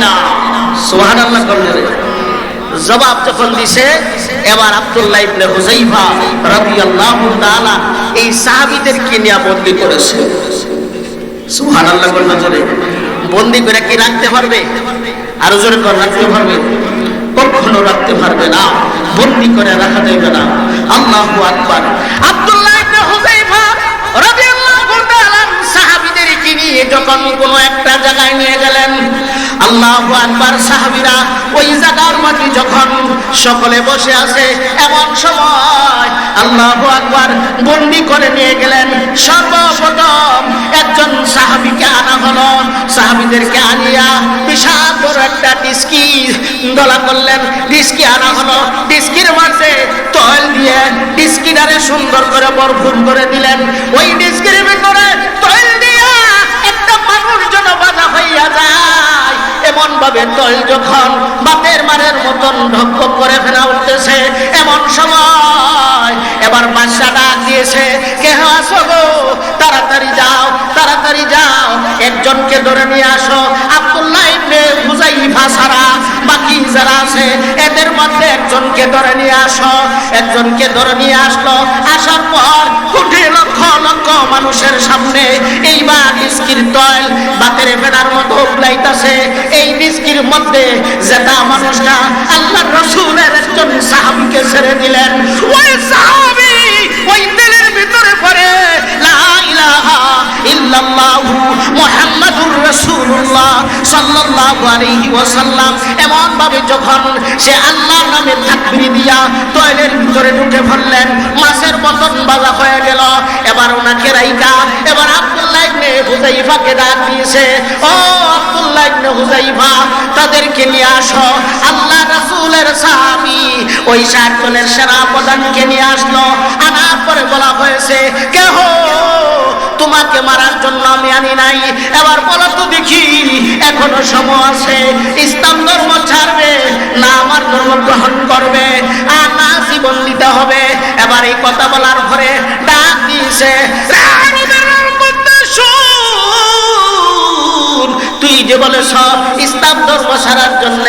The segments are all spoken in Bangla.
না। সুবহানাল্লাহ বললেন। জবাব যখন দিছে, এবার আব্দুল্লাহ ইবনে হুযাইফা রাদিয়াল্লাহু তাআলা এই সাহাবীদেরকে নিয়ে বন্দী করেছে। সুবহানাল্লাহ বললেন। বন্দী করে কি রাখতে পারবে? আরো জোরে করে রাখতে পারবে? কখনো রাখতে পারবে না, বন্দী করে রাখা যাবে না। আল্লাহু আকবার। আব্দুল্লাহ ইবনে হুযাইফা রাদিয়াল্লাহু তাআলা সাহাবীদেরকে নিয়ে যখন কোনো একটা জায়গায় নিয়ে গেলেন, আল্লাহু আকবার, সাহাবীরা ওই জায়গার মধ্যে যখন সকলে বসে আছে, এমন সময় আল্লাহু আকবার বন্দী করে নিয়ে গেলেন। সর্বপ্রথম একজন সাহাবীকে আনা হলো। সাহাবীদেরকে আনিয়া বিশাল বড় একটা ডিস্কি দলা করলেন। ডিস্কি আনা হলো। ডিস্কির মধ্যে তৈল দিয়ে ডিস্কিটারে সুন্দর করে ভরপুর করে দিলেন। ওই ডিস্কির ভিতরে তৈল দিয়া একটা মানুষ যেন বাধা হইয়া যায়, এমন ভাবে তৈল যখন বাতের মারের মতন ঢক করে ফেলা উঠতেছে, এমন সময় এবার বাদশা ডাক দিয়েছে, কে আছো গো? তাড়াতাড়ি যাও, তাড়াতাড়ি যাও, একজনকে ধরে নিয়ে আসো। আব্দুল্লাহ ইবনে হুযাইফা ছাড়া বাকি যারা আছে এদের মধ্যে একজনকে ধরে নিয়ে আসো। একজনকে ধরে নিয়ে আসলো। আসার পর কোটি লক্ষ লক্ষ মানুষের সামনে এইবার ডিস্কির তৈল বাতের ফেনার মতো উবলাইতেছে। এই ডিস্কির মধ্যে যেটা মানুষটা আল্লাহর রাসূলের একজন সাহাবীকে ছেড়ে দিলেন, ওই সাহাবী ওই তেলের ভিতরে পড়ে লা ইলাহা ইল্লাল্লাহু মুহাম্মাদুর রাসূলুল্লাহ সাল্লাল্লাহু আলাইহি ওয়াসাল্লাম এমন ভাবে যখন সে আল্লাহর নামে তাকবীর দিয়া তৈলের ভিতরে ঢুকে পড়লেন, মাছের মতন বাজা হয়ে গেল। এবার ওনাকে রাইকা এবার আব্দুল্লাহ ইবনে হুযাইফাকে ডাক দিয়েছে, ও আব্দুল্লাহ ইবনে হুযাইফা, তাদেরকে নিয়ে আসো। আল্লাহ রাসূলের সাহাবী ওই 60 জনের সেনাপ্রধানকে নিয়ে আসলো। আনার পরে বলা হয়েছে, কে হো? তোমাকে মারার জন্য আমি আনি নাই। এবার বলো তো দেখি, এখনো সময় আছে, ইসলাম ধর্ম ছাড়বে না আমার ধর্ম গ্রহণ করবে, আর না জীবন দিতে হবে? এবার এই কথা বলার পরে ডাক দিয়েছে, তুই যে বলেছ ইসলাম ধর্ম ছাড়ার জন্য,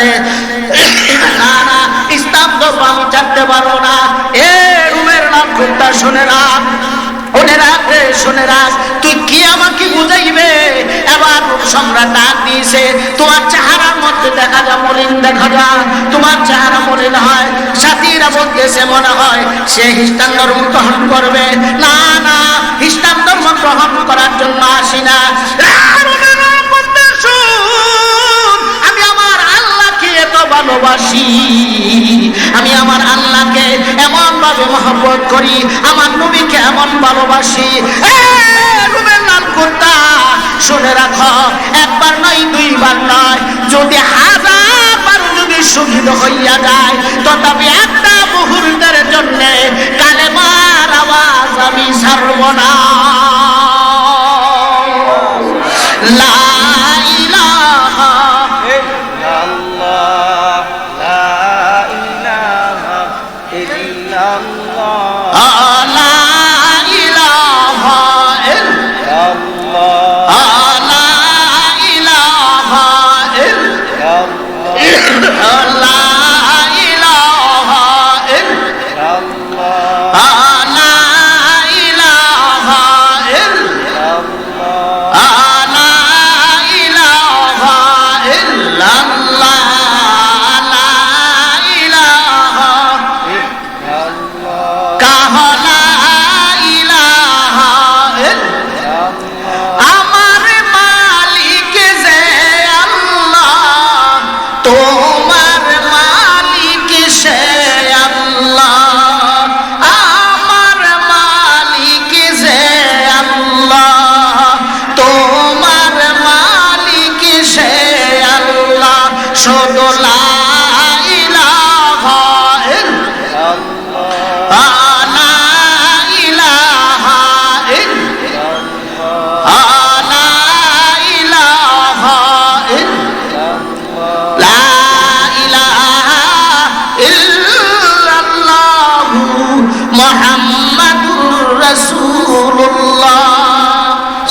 না না, ইসলাম ধর্ম আমি ছাড়তে পারবো না। এ রুমের নাম খুঁজতা, শুনে রাখ, শুনে রাখ, শুনে রাখ, তুই কি আমাকে বুঝাইবে? এবার সম্রাট ডাক দিয়েছে, তোমার চেহারার মধ্যে দেখা যা মলিন, দেখা যা তোমার চেহারা মলিন হয়। সাথীরা বলতেছে মনে হয় সে খ্রিস্টান ধর্ম গ্রহণ করবে। না না, খ্রিস্টান ধর্ম গ্রহণ করার জন্য আসি না। আমি আমার আল্লাহকে এত ভালোবাসি, আমি আমার আল্লাহকে এমন ভাবে মহব্বত করি, আমার নবীকে এমন ভালোবাসি। শুনে রাখো, একবার নয়, দুইবার নয়, যদি 1000 বার যদি শহীদ হইয়া যায়, তথাপি একটা মুহূর্তের জন্য কালেমার আওয়াজ আমি ছাড়ব না। লা ইলাহা ইল্লাল্লাহ, লা ইলাহা ইল্লাল্লাহ, লা ইলাহা ইল্লাল্লাহ, লা ইলাহা ইল্লাল্লাহ, লা ইলাহা ইল্লাল্লাহ, লা ইলাহা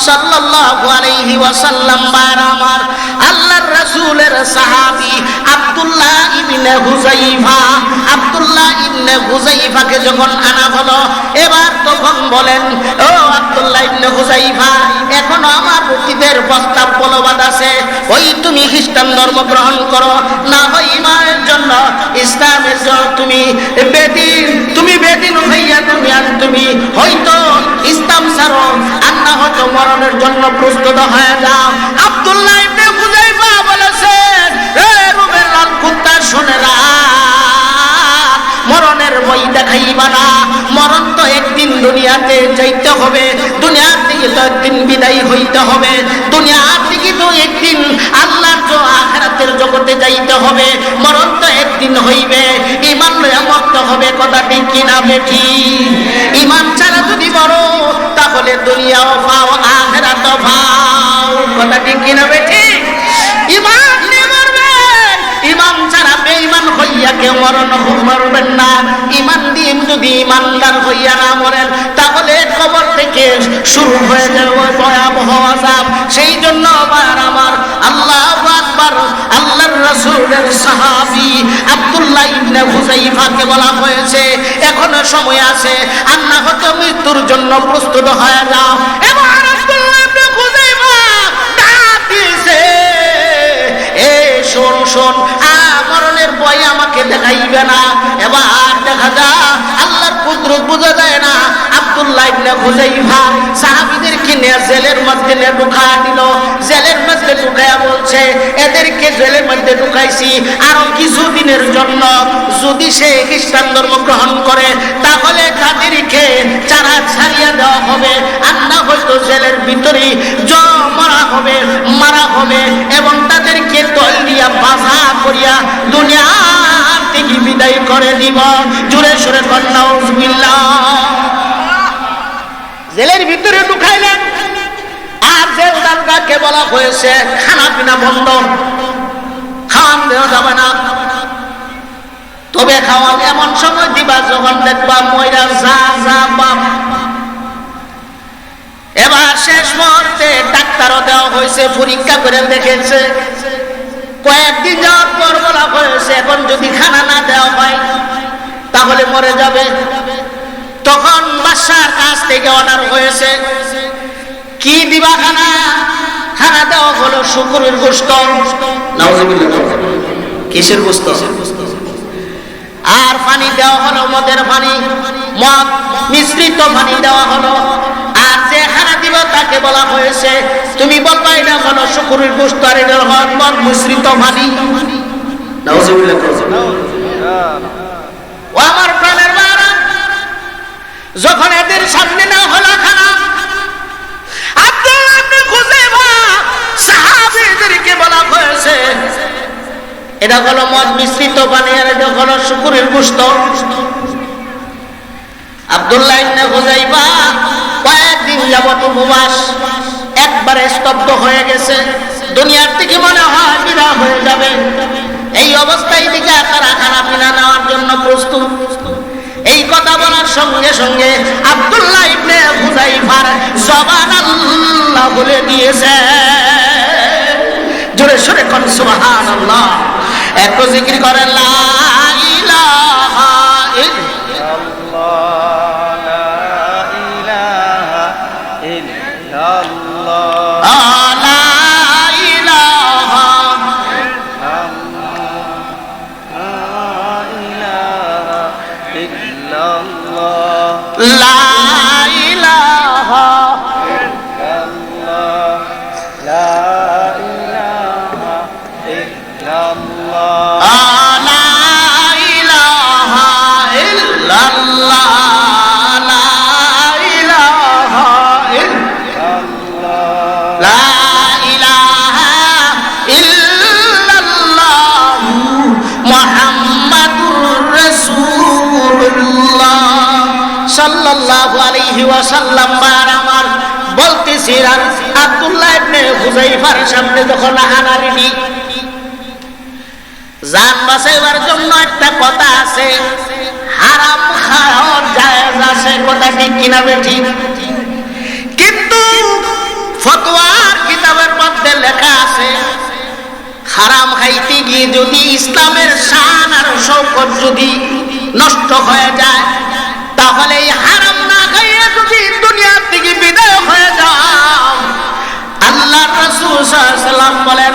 সাল্লাল্লাহু আলাইহি ওয়াসাল্লাম। আমার আল্লাহর রাসূলের সাহাবী আব্দুল্লাহ ইবনে হুযাইফা। আব্দুল্লাহ ইবনে হুযাইফাকে যখন আনা হলো, এবার তখন বলেন, ও আব্দুল্লাহ ইবনে হুযাইফা, এখনো আমার অতীতের প্রস্তাব বলবৎ আছে। ওই তুমি খ্রিস্টান ধর্ম গ্রহণ করো, না হয় ইমানের জন্য, ইসলামের জন্য তুমি বেদিন হইয়া তুমি হয়তো ইসলাম ছাড়ো, আর না হয়তো মরণের জন্য প্রস্তুত হয়ে যাও। আব্দুল্লাহ ইবনে হুযাইফা বলেছেন, এ রুমের লাল কুত্তা শুনে না, মরণের বই দেখাইবা না। মরণ তো একদিন দুনিয়াতে যাইতে হবে, দুনিয়ার থেকে তো একদিন বিদায় হইতে হবে, দুনিয়ার থেকে তো একদিন আল্লাহর তো আখিরাতের জগতে যাইতে হবে। মরণ তো একদিন হইবে, ঈমান লইয়া মরতে হবে। কথা ঠিক কিনা বেঠি? ঈমান ছাড়া যদি মরো, তাহলে দুনিয়াও পাও, আখিরাতও পাও। কথা ঠিক কিনা বেঠি? ঈমান নিয়ে মরবেন, ঈমান ছাড়া বেঈমান হইয়া কেউ মরবেন না। ঈমান দিয়ে যদি ঈমানদার হইয়া না মরেন, তাহলে কবর থেকে শুরু হয়ে যাবে ভয়াবহ আযাব। সেই জন্য আমার আল্লাহু আকবার, আল্লাহর রাসূলের সাহাবী আব্দুল্লাহ ইবনে হুযাইফাকে বলা হয়েছে, এখনো সময় আছে, আর না হয়তো মৃত্যুর জন্য প্রস্তুত হয়ে যাও। এবার আব্দুল্লাহ ইবনে হুযাইফা ডাক দিয়েছে, এ শোন শোন, মরণের ভয় আমাকে দেখাইবে না। এবার দেখা যায় আল্লাহর কুদরত বোঝা যায় না। আব্দুল্লাহ ইবনে হুযাইফা সাহাবীদেরকে নিয়ে জেলের মধ্যে ঢুকায়া দিল। জেলের মধ্যে ঢুকায়া বলছে, এদেরকে জেলের মধ্যে ঢুকাইছি আরো কিছুদিনের জন্য, যদি সে খ্রিস্টান ধর্ম গ্রহণ করে তাহলে তাদেরকে চারা ছাড়িয়ে দেওয়া হবে, আর না হয়তো জেলের ভিতরেই মারা হবে এবং তাদেরকে দল দিয়া বাধা করিয়া দুনিয়া থেকে বিদায় করে দিব। জোরে সোরে কন্যা নাউজুবিল্লাহ। জেলের ভিতরে ঢুকাইলেন, আর জেলদারকে বলা হয়েছে খানা পিনা বন্ধ, খাওয়ান দেওয়া যাবে না, তবে খাওয়ান এমন সময় দিবা যখন দেখবা ময়রা যা যা বাপ। এবার শেষ মুহূর্তে ডাক্তারও দেওয়া হয়েছে, পরীক্ষা করে দেখেছে, কয়েকদিন যাওয়ার পর বলা হয়েছে এখন যদি খানা না দেওয়া হয় তাহলে মরে যাবে। তখন বাদশার কাছ থেকে অর্ডার হয়েছে, কি দিবা খানা? খানা দেওয়া হলো শুকরের গোশত। নাউজুবিল্লাহ। কিসের গোশত? আর পানি দেওয়া হলো মদের পানি, মদ মিশ্রিত পানি দেওয়া হলো। আর যে খানা দিব তাকে বলা হয়েছে, তুমি বলবা এটা হলো শুকরের গোশত আর এটা হলো মদ মিশ্রিত পানি। নাউজুবিল্লাহ। ও আমার প্রাণের বাবা, যখন এদের সামনে না হলো খানা, আব্দুল্লাহ ইবনে হুযাইফা সাহাবীদেরকে বলা হয়েছে এটা হলো মদ মিশ্রিত পানি আর এটা হলো শুকরের গোশত। আব্দুল্লাহ ইবনে হুযাইফা কয়েকদিন যাবত উপবাস, একবারে স্তব্ধ হয়ে গেছে, দুনিয়ার থেকে মনে হয় বিদায় হয়ে যাবে। এই অবস্থায় দিকে তারা খানা পিনা নেওয়ার জন্য প্রস্তুত। এই কথা বলার সঙ্গে সঙ্গে আব্দুল্লাহ ইবনে হুযাইফার জবান আল্লাহ বলে দিয়েছে। জোরে সোরে কোন সুবহানাল্লাহ। একটু জিকির করেন লা ইলাহা সাল্লাল্লাহু আলাইহি ওয়াসাল্লাম আমার বলতেছিলেন, আব্দুল্লাহ ইবনে হুযাইফার সামনে যখন হানারিনি জান বাঁচাইবার জন্য একটা কথা আছে, হারাম খাওয়া জায়েজ আছে। কথা ঠিক কিনা বেঠি? কিন্তু ফতোয়ার কিতাবের মধ্যে লেখা আছে হারাম খাইতে গিয়ে যদি ইসলামের শান আর শৌকত যদি নষ্ট হয়ে যায়, তাহলে এই হারাম না খাইয়ে যদি দুনিয়া থেকে বিদায় হয়ে যাও, আল্লাহর রাসূল সাল্লাল্লাহু আলাইহি ওয়াসাল্লাম বলেন,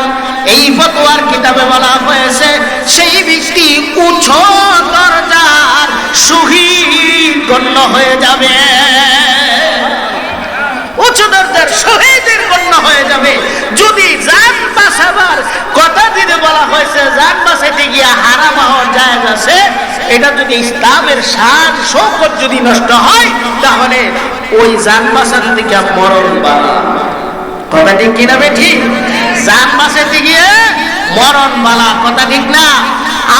এই ফতোয়ার কিতাবে বলা হয়েছে সেই ব্যক্তি উচ্চ দরজার শহীদ গণ্য হয়ে যাবে, উচ্চ দরজার শহীদের গণ্য হয়ে যাবে। যদি জান বাঁচাবার কথা যদি বলা হয়েছে, জান বাঁচাইতে গিয়ে হারাম হওয়ার জায়গা আছে, এটা যদি ইসলামের শান শৌকত যদি নষ্ট হয়, তাহলে ওই জান বাঁচাতে থেকে মরণ বালা। কথা ঠিক কিনা বেঠি? জান বাঁচাতে গিয়ে মরণ বালা, কথা ঠিক না?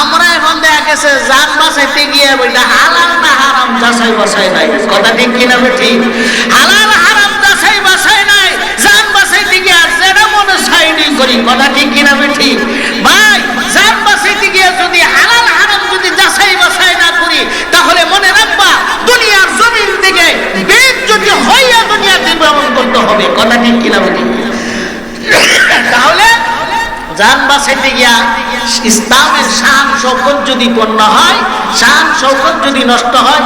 আমরা এখন দেখা গেছে জান বাঁচাইতে গিয়ে বইটা হালাল না হারাম যাচাই বাছাই নাই, কথা ঠিক কিনা বেঠি? হালাল হারাম যাচাই বাছাই নাই, জান বাঁচাইতে গিয়ে আর যেটা মনে সাইডি করি, কথা ঠিক কিনা বেঠি? ভাই, জান বাঁচাইতে গিয়ে যদি হালাল হারাম যদি যাচাই বাছাই না করি, তাহলে মনে রাখবা দুনিয়ার জমিন থেকে বেদ যদি হইয়া দুনিয়াতে ভ্রমণ করতে হবে, কথা ঠিক কিনা বেঠি? তাহলে জান বাঁচাইতে গিয়া ইসলামের শান শৌকত যদি পণ্য হয়, শান শৌকত যদি নষ্ট হয়,